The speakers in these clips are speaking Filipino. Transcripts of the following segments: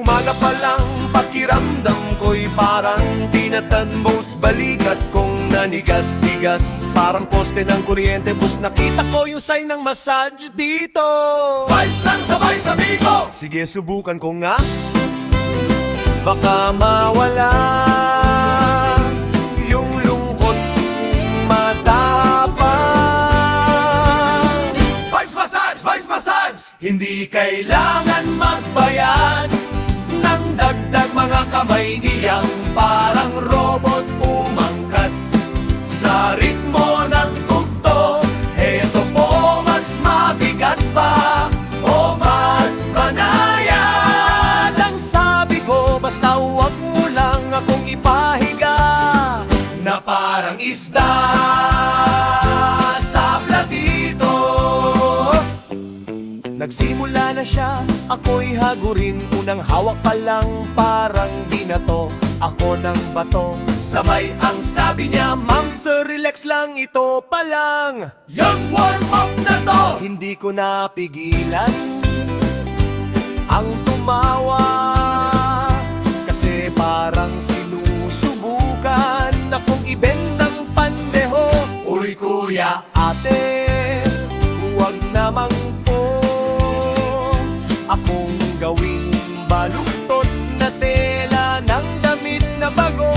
umaga pa lang, pakiramdam ko'y parang tinatanbos balikat kong nanigas-tigas. Parang poste ng kuryente, bus nakita ko yung sign ng massage dito. Vibes lang sabay sabi ko, Sige, subukan ko nga, baka mawala yung lungkot matapang. vibes massage, vibes massage. Hindi kailangan magbayad ng dagdag, mga kamay niyang parang robot umangkas sa ritmo ng tugtog. Heto po, mas mabigat pa o mas banayad. Ang sabi ko, basta huwag mo lang akong ipahiga na parang isda sa platito. Nagsimula na siya, ako'y hagurin. Unang hawak pa lang, parang di na to ako ng bato. Sabay ang sabi niya, ma'am sir, relax lang, ito pa lang Yung warm up na to, hindi ko napigilan ang tumawa, kasi parang sinusubukan akong ibendang pandeho. uy kuya, Ate, huwag namang po akong gawing baluktot na tela ng damit na bago.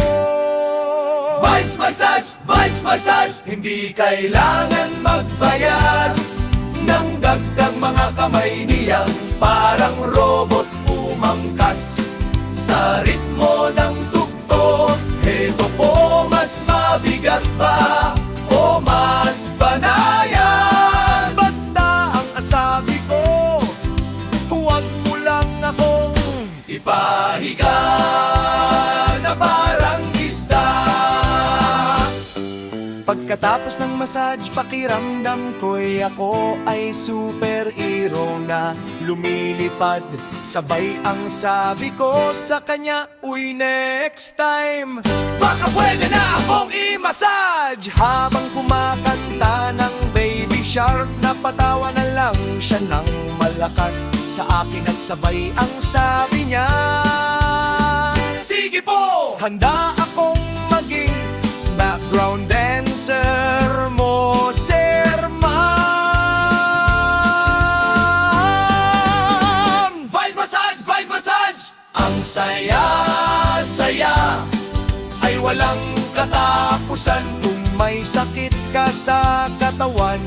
vibes massage, vibes massage. Hindi kailangan magbayad ng dagdag, mga kamay niyang parang robot umangkas sa ritmo ng tugtog. Heto po, mas mabigat pa o mas banayad. Basta ang asabi ko, huwag mo lang akong Ipahiga na parang isda. Pagkatapos ng massage, pakiramdam ko'y ako ay superhero na lumilipad. Sabay ang sabi ko sa kanya, uy, next time Baka pwede na akong i-massage. habang kumakanta ng Baby Shark, napatawa na lang siya ng malakas sa akin at sabay ang sabi niya, Sige po, handa akong maging background dancer mo, sir, ma'am. vibes massage, vibes massage. Ang saya-saya ay walang katapusan. Kung may sakit ka sa katawan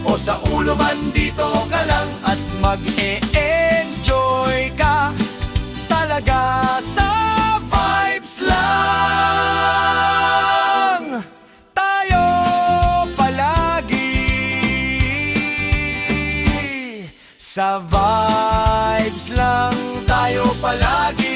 o sa ulo man, dito ka lang at mag-e-enjoy ka talaga sa vibes lang tayo palagi. Sa vibes lang tayo palagi.